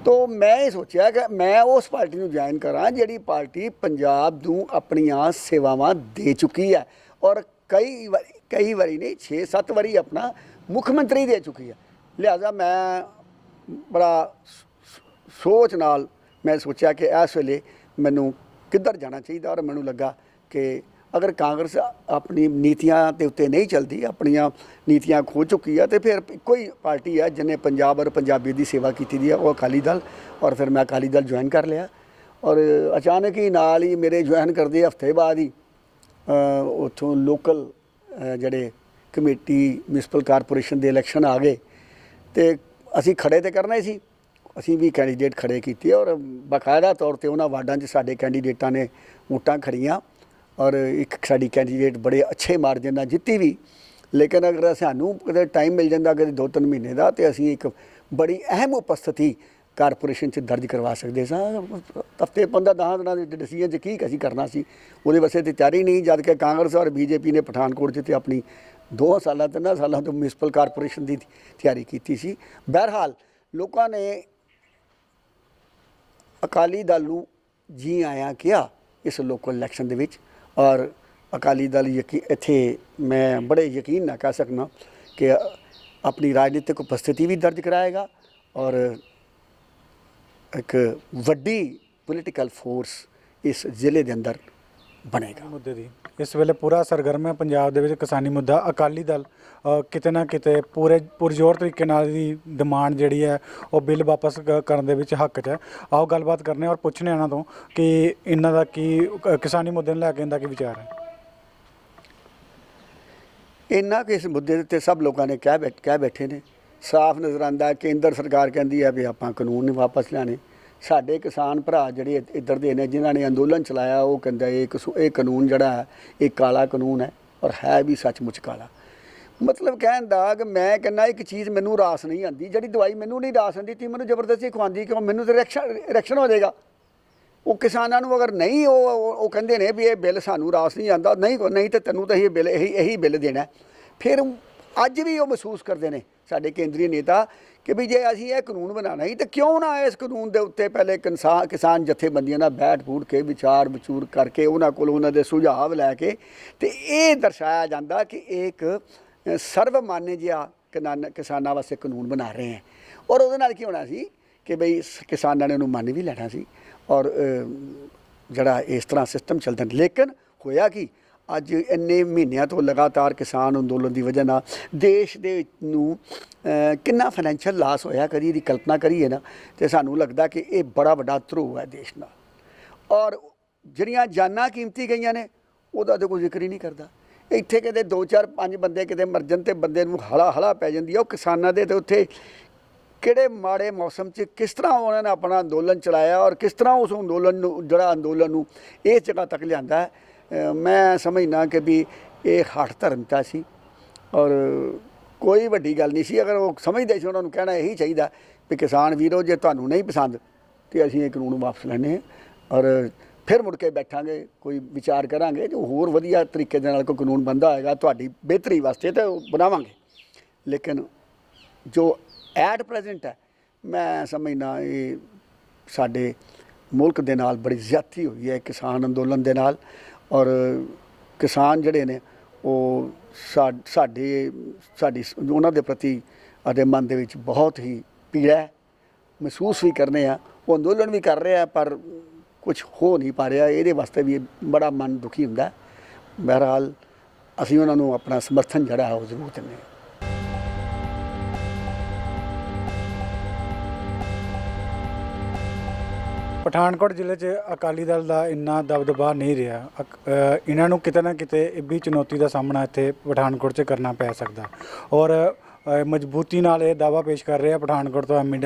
ਤਾਂ ਮੈਂ ਇਹ ਸੋਚਿਆ ਕਿ ਮੈਂ ਉਸ ਪਾਰਟੀ ਨੂੰ ਜੁਆਇਨ ਕਰਾਂ ਜਿਹੜੀ ਪਾਰਟੀ ਪੰਜਾਬ ਨੂੰ ਆਪਣੀਆਂ ਸੇਵਾਵਾਂ ਦੇ ਚੁੱਕੀ ਹੈ ਔਰ ਕਈ ਵਾਰੀ ਨਹੀਂ 6-7 ਵਾਰੀ ਆਪਣਾ ਮੁੱਖ ਮੰਤਰੀ ਦੇ ਚੁੱਕੀ ਹੈ। ਲਿਹਾਜ਼ਾ ਮੈਂ ਬੜਾ ਸੋਚ ਨਾਲ ਮੈਂ ਸੋਚਿਆ ਕਿ ਇਸ ਵੇਲੇ ਮੈਨੂੰ ਕਿੱਧਰ ਜਾਣਾ ਚਾਹੀਦਾ। ਔਰ ਮੈਨੂੰ ਲੱਗਾ ਕਿ ਅਗਰ ਕਾਂਗਰਸ ਆਪਣੀ ਨੀਤੀਆਂ ਦੇ ਉੱਤੇ ਨਹੀਂ ਚੱਲਦੀ, ਆਪਣੀਆਂ ਨੀਤੀਆਂ ਖੋ ਚੁੱਕੀ ਹੈ, ਤੇ ਫਿਰ ਕੋਈ ਪਾਰਟੀ ਹੈ ਜਿਹਨੇ ਪੰਜਾਬ ਔਰ ਪੰਜਾਬੀ ਦੀ ਸੇਵਾ ਕੀਤੀ ਦੀ ਹੈ, ਉਹ ਅਕਾਲੀ ਦਲ। ਔਰ ਫਿਰ ਮੈਂ ਅਕਾਲੀ ਦਲ ਜੁਆਇਨ ਕਰ ਲਿਆ। ਔਰ ਅਚਾਨਕ ਹੀ ਨਾਲ ਹੀ ਮੇਰੇ ਜੁਆਇਨ ਕਰਦੇ ਹਫ਼ਤੇ ਬਾਅਦ ਹੀ ਉੱਥੋਂ ਲੋਕਲ ਜਿਹੜੇ ਕਮੇਟੀ ਮਿਊਨਿਸਪਲ ਕਾਰਪੋਰੇਸ਼ਨ ਦੇ ਇਲੈਕਸ਼ਨ ਆ ਗਏ। ਅਤੇ ਅਸੀਂ ਖੜੇ ਤੇ ਕਰਨਾ ਸੀ, ਅਸੀਂ ਵੀ ਕੈਂਡੀਡੇਟ ਖੜੇ ਕੀਤੇ ਔਰ ਬਾਕਾਇਦਾ ਤੌਰ 'ਤੇ ਉਹਨਾਂ ਵਾਰਡਾਂ 'ਚ ਸਾਡੇ ਕੈਂਡੀਡੇਟਾਂ ਨੇ ਵੋਟਾਂ ਖੜੀਆਂ ਔਰ ਇੱਕ ਸਾਡੀ ਕੈਂਡੀਡੇਟ ਬੜੇ ਅੱਛੇ ਮਾਰਜਨ ਨਾਲ ਜਿੱਤੀ ਵੀ। ਲੇਕਿਨ ਅਗਰ ਸਾਨੂੰ ਕਦੇ ਟਾਈਮ ਮਿਲ ਜਾਂਦਾ ਕਦੇ 2-3 ਮਹੀਨੇ ਦਾ, ਤਾਂ ਅਸੀਂ ਇੱਕ ਬੜੀ ਅਹਿਮ ਉਪਸਥਿਤੀ ਕਾਰਪੋਰੇਸ਼ਨ 'ਚ ਦਰਜ ਕਰਵਾ ਸਕਦੇ ਸਾਂ। ਹਫ਼ਤੇ 15-10 ਦਿਨਾਂ ਦੇ ਡਿਸੀਜਨ 'ਚ ਕੀ ਅਸੀਂ ਕਰਨਾ ਸੀ, ਉਹਦੇ ਵਾਸਤੇ ਤਾਂ ਤਿਆਰੀ ਨਹੀਂ। ਜਦ ਕਿ ਕਾਂਗਰਸ ਔਰ ਬੀਜੇਪੀ ਨੇ ਪਠਾਨਕੋਟ 'ਚ ਤੇ ਆਪਣੀ 2 ਸਾਲਾਂ 3 ਸਾਲਾਂ ਤੋਂ ਮਿਊਨਿਸਪਲ ਕਾਰਪੋਰੇਸ਼ਨ ਦੀ ਤਿਆਰੀ ਕੀਤੀ ਸੀ। ਬਹਰਹਾਲ ਲੋਕਾਂ ਨੇ ਅਕਾਲੀ ਦਲ ਨੂੰ ਜੀ ਆਇਆਂ ਕਿਹਾ ਇਸ ਲੋਕਲ ਇਲੈਕਸ਼ਨ ਦੇ ਵਿੱਚ। ਔਰ ਅਕਾਲੀ ਦਲ ਇੱਥੇ ਮੈਂ ਬੜੇ ਯਕੀਨ ਨਾਲ ਕਹਿ ਸਕਦਾ ਕਿ ਆਪਣੀ ਰਾਜਨੀਤਿਕ ਉਪਸਥਿਤੀ ਵੀ ਦਰਜ ਕਰਾਏਗਾ ਔਰ ਇੱਕ ਵੱਡੀ ਪੋਲੀਟੀਕਲ ਫੋਰਸ ਇਸ ਜ਼ਿਲ੍ਹੇ ਦੇ ਅੰਦਰ ਬਣੇਗਾ। ਮੁੱਦੇ ਦੀ ਇਸ ਵੇਲੇ ਪੂਰਾ ਸਰਗਰਮ ਹੈ ਪੰਜਾਬ ਦੇ ਵਿੱਚ ਕਿਸਾਨੀ ਮੁੱਦਾ। ਅਕਾਲੀ ਦਲ ਕਿਤੇ ਨਾ ਕਿਤੇ ਪੁਰਜ਼ੋਰ ਤਰੀਕੇ ਨਾਲ ਦੀ ਡਿਮਾਂਡ ਜਿਹੜੀ ਹੈ ਉਹ ਬਿੱਲ ਵਾਪਸ ਕਰਨ ਦੇ ਵਿੱਚ ਹੱਕ 'ਚ ਹੈ। ਆਓ ਗੱਲਬਾਤ ਕਰਨੇ ਔਰ ਪੁੱਛਣੇ ਇਹਨਾਂ ਤੋਂ ਕਿ ਇਹਨਾਂ ਦਾ ਕੀ ਕਿਸਾਨੀ ਮੁੱਦੇ ਨੂੰ ਲੈ ਕੇ ਇਹਦਾ ਕੀ ਵਿਚਾਰ ਹੈ। ਇੰਨਾ ਕਿ ਇਸ ਮੁੱਦੇ ਦੇ ਉੱਤੇ ਸਭ ਲੋਕਾਂ ਨੇ ਕਹਿ ਬੈਠੇ ਨੇ। ਸਾਫ਼ ਨਜ਼ਰ ਆਉਂਦਾ ਕੇਂਦਰ ਸਰਕਾਰ ਕਹਿੰਦੀ ਹੈ ਵੀ ਆਪਾਂ ਕਾਨੂੰਨ ਨਹੀਂ ਵਾਪਸ ਲਿਆਉਣੇ। ਸਾਡੇ ਕਿਸਾਨ ਭਰਾ ਜਿਹੜੇ ਇੱਧਰ ਦੇ ਨੇ ਜਿਨ੍ਹਾਂ ਨੇ ਅੰਦੋਲਨ ਚਲਾਇਆ, ਉਹ ਕਹਿੰਦਾ ਇਹ ਕਾਨੂੰਨ ਜਿਹੜਾ ਹੈ ਇਹ ਕਾਲਾ ਕਾਨੂੰਨ ਹੈ ਔਰ ਹੈ ਵੀ ਸੱਚਮੁੱਚ ਕਾਲਾ। ਮਤਲਬ ਕਹਿਣ ਦਾ ਕਿ ਮੈਂ ਕਹਿੰਦਾ ਇੱਕ ਚੀਜ਼ ਮੈਨੂੰ ਰਾਸ ਨਹੀਂ ਆਉਂਦੀ, ਜਿਹੜੀ ਦਵਾਈ ਮੈਨੂੰ ਨਹੀਂ ਰਾਸ ਆਉਂਦੀ ਤੀ ਮੈਨੂੰ ਜ਼ਬਰਦਸਤੀ ਖਵਾਉਂਦੀ ਕਿਉਂ? ਮੈਨੂੰ ਤਾਂ ਰਿਐਕਸ਼ਨ ਹੋ ਜਾਏਗਾ। ਉਹ ਕਿਸਾਨਾਂ ਨੂੰ ਅਗਰ ਨਹੀਂ ਉਹ ਕਹਿੰਦੇ ਨੇ ਵੀ ਇਹ ਬਿੱਲ ਸਾਨੂੰ ਰਾਸ ਨਹੀਂ ਆਉਂਦਾ, ਨਹੀਂ ਤਾਂ ਤੈਨੂੰ ਤਾਂ ਇਹ ਬਿੱਲ ਇਹੀ ਬਿੱਲ ਦੇਣਾ। ਫਿਰ ਅੱਜ ਵੀ ਉਹ ਮਹਿਸੂਸ ਕਰਦੇ ਨੇ ਸਾਡੇ ਕੇਂਦਰੀ ਨੇਤਾ ਕਿ ਵੀ ਜੇ ਅਸੀਂ ਇਹ ਕਾਨੂੰਨ ਬਣਾਉਣਾ ਹੀ ਤਾਂ ਕਿਉਂ ਨਾ ਇਸ ਕਾਨੂੰਨ ਦੇ ਉੱਤੇ ਪਹਿਲੇ ਕਿਸਾਨ ਜਥੇਬੰਦੀਆਂ ਨਾਲ ਬੈਠ ਬੂਠ ਕੇ ਵਿਚਾਰ ਵਿਚੂਰ ਕਰਕੇ ਉਹਨਾਂ ਕੋਲ ਉਹਨਾਂ ਦੇ ਸੁਝਾਅ ਲੈ ਕੇ ਤੇ ਇਹ ਦਰਸਾਇਆ ਜਾਂਦਾ ਕਿ ਇੱਕ ਸਰਵਮਾਨਯ ਜਿਹਾ ਕਿਸਾਨਾਂ ਵਾਸਤੇ ਕਾਨੂੰਨ ਬਣਾ ਰਹੇ ਹੈ। ਔਰ ਉਹਦੇ ਨਾਲ ਕੀ ਹੋਣਾ ਸੀ ਕਿ ਬਈ ਕਿਸਾਨਾਂ ਨੇ ਉਹਨੂੰ ਮੰਨ ਵੀ ਲੈਣਾ ਸੀ ਔਰ ਜਿਹੜਾ ਇਸ ਤਰ੍ਹਾਂ ਸਿਸਟਮ ਚੱਲਦਾ। ਲੇਕਿਨ ਹੋਇਆ ਕੀ, ਅੱਜ ਇੰਨੇ ਮਹੀਨਿਆਂ ਤੋਂ ਲਗਾਤਾਰ ਕਿਸਾਨ ਅੰਦੋਲਨ ਦੀ ਵਜ੍ਹਾ ਨਾਲ ਦੇਸ਼ ਦੇ ਨੂੰ ਕਿੰਨਾ ਫਾਈਨੈਂਸ਼ੀਅਲ ਲਾਸ ਹੋਇਆ, ਕਦੀ ਇਹਦੀ ਕਲਪਨਾ ਕਰੀਏ ਨਾ ਤੇ ਸਾਨੂੰ ਲੱਗਦਾ ਕਿ ਇਹ ਬੜਾ ਵੱਡਾ ਧਰੋਹ ਹੈ ਦੇਸ਼ ਨਾਲ। ਔਰ ਜਿਹੜੀਆਂ ਜਾਨਾਂ ਕੀਮਤੀ ਗਈਆਂ ਨੇ ਉਹਦਾ ਤਾਂ ਕੋਈ ਜ਼ਿਕਰ ਹੀ ਨਹੀਂ ਕਰਦਾ। ਇੱਥੇ ਕਿਤੇ 2-4-5 ਬੰਦੇ ਕਿਤੇ ਮਰਜਨ ਤੇ ਬੰਦੇ ਨੂੰ ਹਲਾ ਪੈ ਜਾਂਦੀ ਹੈ। ਉਹ ਕਿਸਾਨਾਂ ਦੇ ਤੇ ਉੱਥੇ ਕਿਹੜੇ ਮਾੜੇ ਮੌਸਮ 'ਚ ਕਿਸ ਤਰ੍ਹਾਂ ਉਹਨਾਂ ਨੇ ਆਪਣਾ ਅੰਦੋਲਨ ਚਲਾਇਆ ਔਰ ਕਿਸ ਤਰ੍ਹਾਂ ਉਸ ਅੰਦੋਲਨ ਨੂੰ ਇਸ ਜਗ੍ਹਾ ਤੱਕ ਲਿਆਂਦਾ ਹੈ। ਮੈਂ ਸਮਝਦਾ ਕਿ ਵੀ ਇਹ ਹੱਠ ਧਰਮਤਾ ਸੀ ਔਰ ਕੋਈ ਵੱਡੀ ਗੱਲ ਨਹੀਂ ਸੀ। ਅਗਰ ਉਹ ਸਮਝਦੇ ਸੀ ਉਹਨਾਂ ਨੂੰ ਕਹਿਣਾ ਇਹੀ ਚਾਹੀਦਾ ਵੀ ਕਿਸਾਨ ਵੀਰੋ ਜੇ ਤੁਹਾਨੂੰ ਨਹੀਂ ਪਸੰਦ ਤਾਂ ਅਸੀਂ ਇਹ ਕਾਨੂੰਨ ਵਾਪਸ ਲੈਣੇ ਔਰ ਫਿਰ ਮੁੜ ਕੇ ਬੈਠਾਂਗੇ, ਕੋਈ ਵਿਚਾਰ ਕਰਾਂਗੇ ਜੋ ਹੋਰ ਵਧੀਆ ਤਰੀਕੇ ਦੇ ਨਾਲ ਕੋਈ ਕਾਨੂੰਨ ਬਣਦਾ ਹੋਏਗਾ ਤੁਹਾਡੀ ਬਿਹਤਰੀ ਵਾਸਤੇ ਤਾਂ ਉਹ ਬਣਾਵਾਂਗੇ। ਲੇਕਿਨ ਜੋ ਐਟ ਪ੍ਰੈਜ਼ੈਂਟ ਹੈ ਮੈਂ ਸਮਝਦਾ ਇਹ ਸਾਡੇ ਮੁਲਕ ਦੇ ਨਾਲ ਬੜੀ ਜ਼ਿਆਦਤੀ ਹੋਈ ਹੈ ਕਿਸਾਨ ਅੰਦੋਲਨ ਦੇ ਨਾਲ। ਔਰ ਕਿਸਾਨ ਜਿਹੜੇ ਨੇ ਉਹ ਸਾਡੀ ਉਹਨਾਂ ਦੇ ਪ੍ਰਤੀ ਸਾਡੇ ਮਨ ਦੇ ਵਿੱਚ ਬਹੁਤ ਹੀ ਪੀੜਾ ਮਹਿਸੂਸ ਵੀ ਕਰਨੇ ਆ। ਉਹ ਅੰਦੋਲਨ ਵੀ ਕਰ ਰਹੇ ਆ ਪਰ ਕੁਛ ਹੋ ਨਹੀਂ ਪਾ ਰਿਹਾ। ਇਹਦੇ ਵਾਸਤੇ ਵੀ ਬੜਾ ਮਨ ਦੁਖੀ ਹੁੰਦਾ। ਬਹਰਹਾਲ ਅਸੀਂ ਉਹਨਾਂ ਨੂੰ ਆਪਣਾ ਸਮਰਥਨ ਜਿਹੜਾ ਉਹ ਜ਼ਰੂਰ ਦਿੰਦੇ ਹਾਂ। ਪਠਾਨਕੋਟ ਜ਼ਿਲ੍ਹੇ 'ਚ ਅਕਾਲੀ ਦਲ ਦਾ ਇੰਨਾ ਦਬਦਬਾ ਨਹੀਂ ਰਿਹਾ। ਇਹਨਾਂ ਨੂੰ ਕਿਤੇ ਨਾ ਕਿਤੇ ਇਹ ਵੀ ਚੁਣੌਤੀ ਦਾ ਸਾਹਮਣਾ ਇੱਥੇ ਪਠਾਨਕੋਟ 'ਚ ਕਰਨਾ ਪੈ ਸਕਦਾ ਔਰ ਮਜ਼ਬੂਤੀ ਨਾਲ ਇਹ ਦਾਅਵਾ ਪੇਸ਼ ਕਰ ਰਹੇ ਆ ਪਠਾਨਕੋਟ ਤੋਂ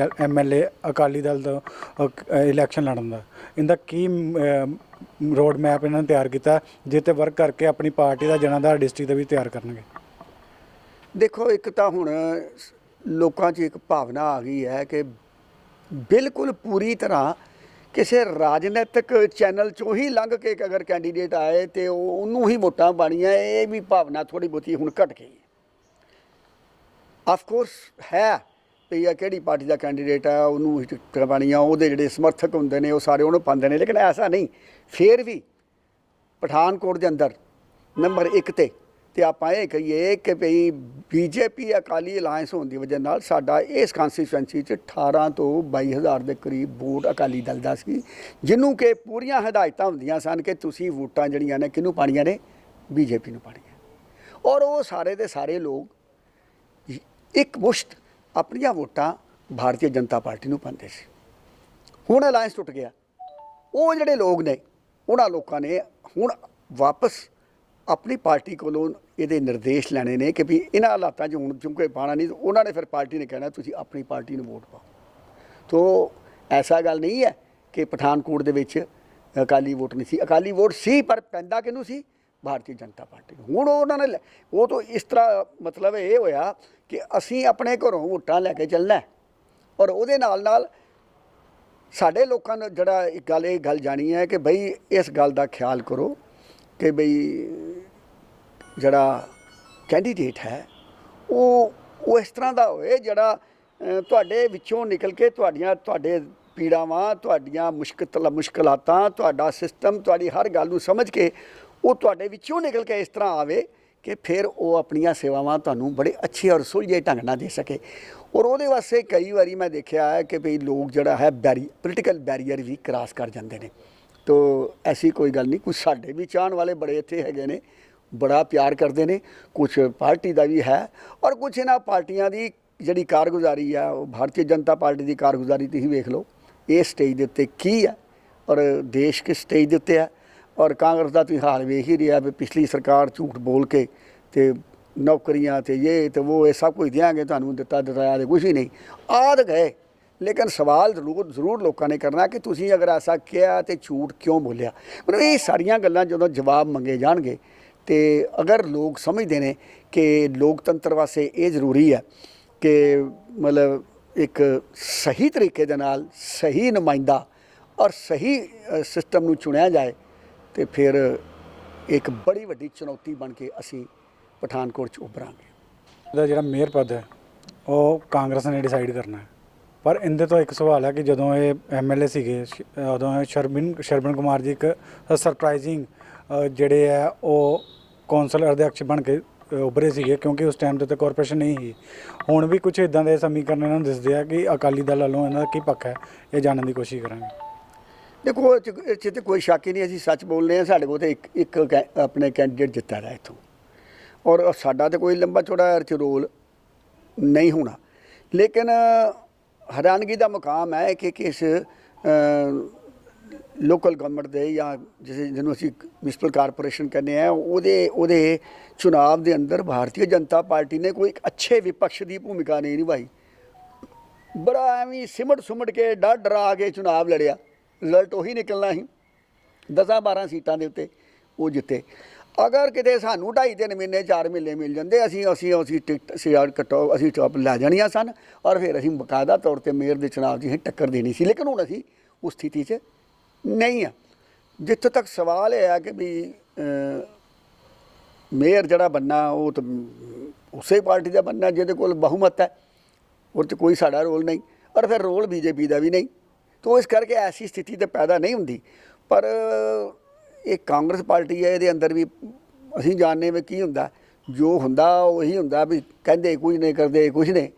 MLA ਅਕਾਲੀ ਦਲ ਤੋਂ ਇਲੈਕਸ਼ਨ ਲੜਨ ਦਾ। ਇਹਦਾ ਕੀ ਰੋਡ ਮੈਪ ਇਹਨਾਂ ਨੇ ਤਿਆਰ ਕੀਤਾ ਜਿਸ 'ਤੇ ਵਰਕ ਕਰਕੇ ਆਪਣੀ ਪਾਰਟੀ ਦਾ ਜਨਾਧਾਰ ਡਿਸਟ੍ਰਿਕਟ ਦਾ ਵੀ ਤਿਆਰ ਕਰਨਗੇ? ਦੇਖੋ, ਇੱਕ ਤਾਂ ਹੁਣ ਲੋਕਾਂ 'ਚ ਇੱਕ ਭਾਵਨਾ ਆ ਗਈ ਹੈ ਕਿ ਬਿਲਕੁਲ ਪੂਰੀ ਤਰ੍ਹਾਂ ਕਿਸੇ ਰਾਜਨੀਤਿਕ ਚੈਨਲ 'ਚੋਂ ਹੀ ਲੰਘ ਕੇ ਅਗਰ ਕੈਂਡੀਡੇਟ ਆਏ ਤੇ ਉਹਨੂੰ ਹੀ ਵੋਟਾਂ ਪਾਣੀਆਂ, ਇਹ ਵੀ ਭਾਵਨਾ ਥੋੜ੍ਹੀ ਬਹੁਤੀ ਹੁਣ ਘਟ ਗਈ ਹੈ। ਆਫ ਕੋਰਸ ਹੈ ਵੀ ਇਹ ਕਿਹੜੀ ਪਾਰਟੀ ਦਾ ਕੈਂਡੀਡੇਟ ਹੈ ਉਹਨੂੰ ਹੀ ਟਿਕਟਾਂ ਪਾਣੀਆਂ, ਉਹਦੇ ਜਿਹੜੇ ਸਮਰਥਕ ਹੁੰਦੇ ਨੇ ਉਹ ਸਾਰੇ ਉਹਨੂੰ ਪਾਉਂਦੇ ਨੇ, ਲੇਕਿਨ ਐਸਾ ਨਹੀਂ। ਫਿਰ ਵੀ ਪਠਾਨਕੋਟ ਦੇ ਅੰਦਰ ਨੰਬਰ 1 ਤੇ ਆਪਾਂ ਇਹ ਕਹੀਏ ਕਿ ਭਈ BJP ਅਕਾਲੀ ਅਲਾਇੰਸ ਹੋਣ ਦੀ ਵਜ੍ਹਾ ਨਾਲ ਸਾਡਾ ਇਸ ਕਾਂਸਟੀਚੁਐਂਸੀ 'ਚ 18 ਤੋਂ 22 ਹਜ਼ਾਰ ਦੇ ਕਰੀਬ ਵੋਟ ਅਕਾਲੀ ਦਲ ਦਾ ਸੀ, ਜਿਹਨੂੰ ਕਿ ਪੂਰੀਆਂ ਹਦਾਇਤਾਂ ਹੁੰਦੀਆਂ ਸਨ ਕਿ ਤੁਸੀਂ ਵੋਟਾਂ ਜਿਹੜੀਆਂ ਨੇ ਕਿਹਨੂੰ ਪਾਣੀਆਂ ਨੇ, BJP ਨੂੰ ਪਾਣੀਆਂ। ਔਰ ਉਹ ਸਾਰੇ ਦੇ ਸਾਰੇ ਲੋਕ ਇੱਕ ਮੁਸ਼ਤ ਆਪਣੀਆਂ ਵੋਟਾਂ ਭਾਰਤੀ ਜਨਤਾ ਪਾਰਟੀ ਨੂੰ ਪਾਉਂਦੇ ਸੀ। ਹੁਣ ਅਲਾਇੰਸ ਟੁੱਟ ਗਿਆ। ਉਹ ਜਿਹੜੇ ਲੋਕ ਨੇ ਉਹਨਾਂ ਲੋਕਾਂ ਨੇ ਹੁਣ ਵਾਪਸ ਆਪਣੀ ਪਾਰਟੀ ਕੋਲੋਂ ਇਹਦੇ ਨਿਰਦੇਸ਼ ਲੈਣੇ ਨੇ ਕਿ ਵੀ ਇਹਨਾਂ ਹਾਲਾਤਾਂ 'ਚ ਹੁਣ ਚੁੰਕੇ ਪਾਣਾ ਨਹੀਂ। ਉਹਨਾਂ ਨੇ ਫਿਰ ਪਾਰਟੀ ਨੇ ਕਹਿਣਾ ਤੁਸੀਂ ਆਪਣੀ ਪਾਰਟੀ ਨੂੰ ਵੋਟ ਪਾਓ। ਤੋ ਐਸਾ ਗੱਲ ਨਹੀਂ ਹੈ ਕਿ ਪਠਾਨਕੋਟ ਦੇ ਵਿੱਚ ਅਕਾਲੀ ਵੋਟ ਨਹੀਂ ਸੀ। ਅਕਾਲੀ ਵੋਟ ਸੀ ਪਰ ਪੈਂਦਾ ਕਿਹਨੂੰ ਸੀ? ਭਾਰਤੀ ਜਨਤਾ ਪਾਰਟੀ ਨੂੰ। ਹੁਣ ਉਹਨਾਂ ਨੇ ਉਹ ਤੋਂ ਇਸ ਤਰ੍ਹਾਂ ਮਤਲਬ ਇਹ ਹੋਇਆ ਕਿ ਅਸੀਂ ਆਪਣੇ ਘਰੋਂ ਵੋਟਾਂ ਲੈ ਕੇ ਚੱਲਣਾ ਔਰ ਉਹਦੇ ਨਾਲ ਸਾਡੇ ਲੋਕਾਂ ਨੂੰ ਜਿਹੜਾ ਇਹ ਗੱਲ ਜਾਣੀ ਹੈ ਕਿ ਬਈ ਇਸ ਗੱਲ ਦਾ ਖਿਆਲ ਕਰੋ ਕਿ ਬਈ ਜਿਹੜਾ ਕੈਂਡੀਡੇਟ ਹੈ ਉਹ ਇਸ ਤਰ੍ਹਾਂ ਦਾ ਹੋਵੇ ਜਿਹੜਾ ਤੁਹਾਡੇ ਵਿੱਚੋਂ ਨਿਕਲ ਕੇ ਤੁਹਾਡੇ ਪੀੜਾਵਾਂ, ਤੁਹਾਡੀਆਂ ਮੁਸ਼ਕਲਾਤਾਂ, ਤੁਹਾਡਾ ਸਿਸਟਮ, ਤੁਹਾਡੀ ਹਰ ਗੱਲ ਨੂੰ ਸਮਝ ਕੇ ਉਹ ਤੁਹਾਡੇ ਵਿੱਚੋਂ ਨਿਕਲ ਕੇ ਇਸ ਤਰ੍ਹਾਂ ਆਵੇ ਕਿ ਫਿਰ ਉਹ ਆਪਣੀਆਂ ਸੇਵਾਵਾਂ ਤੁਹਾਨੂੰ ਬੜੇ ਅੱਛੇ ਔਰ ਸੁਲਝੇ ਢੰਗ ਨਾਲ ਦੇ ਸਕੇ। ਔਰ ਉਹਦੇ ਵਾਸਤੇ ਕਈ ਵਾਰੀ ਮੈਂ ਦੇਖਿਆ ਹੈ ਕਿ ਭਈ ਲੋਕ ਜਿਹੜਾ ਹੈ ਪੋਲੀਟੀਕਲ ਬੈਰੀਅਰ ਵੀ ਕ੍ਰਾਸ ਕਰ ਜਾਂਦੇ ਨੇ। ਤੋ ਐਸੀ ਕੋਈ ਗੱਲ ਨਹੀਂ। ਕੁਛ ਸਾਡੇ ਵੀ ਚਾਹਣ ਵਾਲੇ ਬੜੇ ਇੱਥੇ ਹੈਗੇ ਨੇ, ਬੜਾ ਪਿਆਰ ਕਰਦੇ ਨੇ, ਕੁਛ ਪਾਰਟੀ ਦਾ ਵੀ ਹੈ ਔਰ ਕੁਛ ਇਹਨਾਂ ਪਾਰਟੀਆਂ ਦੀ ਜਿਹੜੀ ਕਾਰਗੁਜ਼ਾਰੀ ਆ ਉਹ ਭਾਰਤੀ ਜਨਤਾ ਪਾਰਟੀ ਦੀ ਕਾਰਗੁਜ਼ਾਰੀ ਤੁਸੀਂ ਵੇਖ ਲਓ ਇਹ ਸਟੇਜ ਦੇ ਉੱਤੇ ਕੀ ਹੈ ਔਰ ਦੇਸ਼ ਕਿਸ ਸਟੇਜ ਦੇ ਉੱਤੇ ਹੈ। ਔਰ ਕਾਂਗਰਸ ਦਾ ਤੁਸੀਂ ਹਾਲ ਵੇਖ ਹੀ ਰਿਹਾ ਵੀ ਪਿਛਲੀ ਸਰਕਾਰ ਝੂਠ ਬੋਲ ਕੇ ਤੇ ਨੌਕਰੀਆਂ ਤੇ ਇਹ ਤੇ ਉਹ ਇਹ ਸਭ ਕੁਝ ਦਿਆਂਗੇ ਤੁਹਾਨੂੰ, ਦਿੱਤਾ ਤੇ ਕੁਛ ਹੀ ਨਹੀਂ, ਆਦ ਗਏ। ਲੇਕਿਨ ਸਵਾਲ ਜ਼ਰੂਰ ਲੋਕਾਂ ਨੇ ਕਰਨਾ ਕਿ ਤੁਸੀਂ ਅਗਰ ਐਸਾ ਕਿਹਾ ਤੇ ਝੂਠ ਕਿਉਂ ਬੋਲਿਆ। ਮਤਲਬ ਇਹ ਸਾਰੀਆਂ ਗੱਲਾਂ ਜਦੋਂ ਜਵਾਬ ਮੰਗੇ ਜਾਣਗੇ ਤੇ ਅਗਰ ਲੋਕ ਸਮਝਦੇ ਨੇ ਕਿ ਲੋਕਤੰਤਰ ਵਾਸਤੇ ਇਹ ਜ਼ਰੂਰੀ ਹੈ ਕਿ ਮਤਲਬ ਇੱਕ ਸਹੀ ਤਰੀਕੇ ਦੇ ਨਾਲ ਸਹੀ ਨੁਮਾਇੰਦਾ ਔਰ ਸਹੀ ਸਿਸਟਮ ਨੂੰ ਚੁਣਿਆ ਜਾਏ ਤੇ ਫਿਰ ਇੱਕ ਬੜੀ ਵੱਡੀ ਚੁਣੌਤੀ ਬਣ ਕੇ ਅਸੀਂ ਪਠਾਨਕੋਟ 'ਚ ਉੱਭਰਾਂਗੇ। ਇਹਦਾ ਜਿਹੜਾ ਮੇਅਰ ਪਦ ਹੈ ਉਹ ਕਾਂਗਰਸ ਨੇ ਡਿਸਾਈਡ ਕਰਨਾ ਹੈ। ਪਰ ਇਹਦੇ ਤੋਂ ਇੱਕ ਸਵਾਲ ਹੈ ਕਿ ਜਦੋਂ ਇਹ MLA ਸੀਗੇ ਉਦੋਂ ਸ਼ਰਮਨ ਕੁਮਾਰ ਜੀ ਇੱਕ ਸਰਪ੍ਰਾਈਜ਼ਿੰਗ ਜਿਹੜੇ ਹੈ ਉਹ ਕੌਂਸਲ ਅਧਿਆਕਸ਼ ਬਣ ਕੇ ਉੱਭਰੇ ਸੀਗੇ ਕਿਉਂਕਿ ਉਸ ਟਾਈਮ 'ਤੇ ਕਾਰਪੋਰੇਸ਼ਨ ਨਹੀਂ ਸੀ। ਹੁਣ ਵੀ ਕੁਝ ਇੱਦਾਂ ਦੇ ਸਮੀਕਰਨ ਇਹਨਾਂ ਨੂੰ ਦਿਸਦੇ ਆ ਕਿ ਅਕਾਲੀ ਦਲ ਵੱਲੋਂ ਇਹਨਾਂ ਦਾ ਕੀ ਪੱਖ ਹੈ, ਇਹ ਜਾਣਨ ਦੀ ਕੋਸ਼ਿਸ਼ ਕਰਾਂਗੇ। ਦੇਖੋ, ਇਹ 'ਚ ਤਾਂ ਕੋਈ ਸ਼ੱਕ ਹੀ ਨਹੀਂ, ਅਸੀਂ ਸੱਚ ਬੋਲਦੇ ਹਾਂ। ਸਾਡੇ ਕੋਲ ਤਾਂ ਇੱਕ ਆਪਣੇ ਕੈਂਡੀਡੇਟ ਜਿੱਤਿਆ ਰਿਹਾ ਇੱਥੋਂ ਔਰ ਸਾਡਾ ਤਾਂ ਕੋਈ ਲੰਬਾ ਚੌੜਾ ਇਹ 'ਚ ਰੋਲ ਨਹੀਂ ਹੋਣਾ। ਲੇਕਿਨ ਹੈਰਾਨਗੀ ਦਾ ਮੁਕਾਮ ਹੈ ਕਿ ਕਿਸ ਲੋਕਲ ਗਵਰਨਮੈਂਟ ਦੇ ਜਾਂ ਜਿਹਨੂੰ ਅਸੀਂ ਮਿਊਨਿਸਪਲ ਕਾਰਪੋਰੇਸ਼ਨ ਕਹਿੰਦੇ ਹਾਂ ਉਹਦੇ ਚੁਣਾਵ ਦੇ ਅੰਦਰ ਭਾਰਤੀ ਜਨਤਾ ਪਾਰਟੀ ਨੇ ਕੋਈ ਇੱਕ ਅੱਛੇ ਵਿਪਕਸ਼ ਦੀ ਭੂਮਿਕਾ ਨਹੀਂ ਨਿਭਾਈ। ਬੜਾ ਐਵੇਂ ਸਿਮਟ ਕੇ ਡਰਾ ਕੇ ਚੁਣਾਵ ਲੜਿਆ, ਰਿਜ਼ਲਟ ਉਹੀ ਨਿਕਲਣਾ ਸੀ। 10-12 ਸੀਟਾਂ ਦੇ ਉੱਤੇ ਉਹ ਜਿੱਤੇ। ਅਗਰ ਕਿਤੇ ਸਾਨੂੰ 2.5-3 ਮਹੀਨੇ 4 ਮਹੀਨੇ ਮਿਲ ਜਾਂਦੇ ਅਸੀਂ ਟਿਕਟ ਅਸੀਂ ਟੌਪ ਲੈ ਜਾਣੀਆਂ ਸਨ ਔਰ ਫਿਰ ਅਸੀਂ ਬਕਾਇਦਾ ਤੌਰ 'ਤੇ ਮੇਅਰ ਦੇ ਚੁਣਾਵ 'ਚ ਅਸੀਂ ਟੱਕਰ ਦੇਣੀ ਸੀ। ਲੇਕਿਨ ਹੁਣ ਅਸੀਂ ਉਸ ਸਥਿਤੀ 'ਚ ਨਹੀਂ ਆ। ਜਿੱਥੇ ਤੱਕ ਸਵਾਲ ਇਹ ਹੈ ਕਿ ਵੀ ਮੇਅਰ ਜਿਹੜਾ ਬਣਨਾ ਉਹ ਤਾਂ ਉਸੇ ਪਾਰਟੀ ਦਾ ਬਣਨਾ ਜਿਹਦੇ ਕੋਲ ਬਹੁਮਤ ਹੈ, ਉਹ 'ਚ ਕੋਈ ਸਾਡਾ ਰੋਲ ਨਹੀਂ ਔਰ ਫਿਰ ਰੋਲ BJP ਦਾ ਵੀ ਨਹੀਂ। ਤੋ ਇਸ ਕਰਕੇ ਐਸੀ ਸਥਿਤੀ ਤਾਂ ਪੈਦਾ ਨਹੀਂ ਹੁੰਦੀ। ਪਰ ਇਹ ਕਾਂਗਰਸ ਪਾਰਟੀ ਹੈ, ਇਹਦੇ ਅੰਦਰ ਵੀ ਅਸੀਂ ਜਾਣਦੇ ਵੀ ਕੀ ਹੁੰਦਾ, ਜੋ ਹੁੰਦਾ ਉਹੀ ਹੁੰਦਾ ਵੀ ਕਹਿੰਦੇ ਕੁਝ ਨਹੀਂ ਕਰਦੇ ਕੁਝ ਨਹੀਂ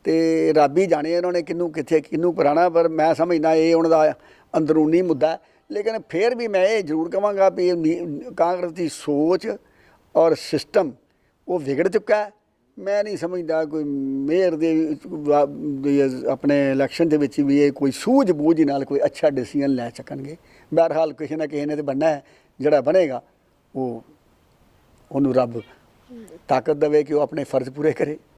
ਤੇ ਰੱਬ ਹੀ ਜਾਣੇ ਇਹਨਾਂ ਨੇ ਕਿਹਨੂੰ ਕਰਾਉਣਾ। ਪਰ ਮੈਂ ਸਮਝਦਾ ਇਹ ਉਹਨਾਂ ਦਾ ਅੰਦਰੂਨੀ ਮੁੱਦਾ। ਲੇਕਿਨ ਫਿਰ ਵੀ ਮੈਂ ਇਹ ਜ਼ਰੂਰ ਕਹਾਂਗਾ ਵੀ ਕਾਂਗਰਸ ਦੀ ਸੋਚ ਔਰ ਸਿਸਟਮ ਉਹ ਵਿਗੜ ਚੁੱਕਾ ਹੈ। ਮੈਂ ਨਹੀਂ ਸਮਝਦਾ ਕੋਈ ਮੇਅਰ ਦੇ ਆਪਣੇ ਇਲੈਕਸ਼ਨ ਦੇ ਵਿੱਚ ਵੀ ਇਹ ਕੋਈ ਸੂਝ-ਬੂਝ ਨਾਲ ਕੋਈ ਅੱਛਾ ਡਿਸੀਜਨ ਲੈ ਸਕਣਗੇ। ਬਹਰਹਾਲ ਕਿਸੇ ਨਾ ਕਿਸੇ ਨੇ ਤੇ ਬਣਨਾ ਹੈ, ਜਿਹੜਾ ਬਣੇਗਾ ਉਹਨੂੰ ਰੱਬ ਤਾਕਤ ਦੇਵੇ ਕਿ ਉਹ ਆਪਣੇ ਫਰਜ਼ ਪੂਰੇ ਕਰੇ।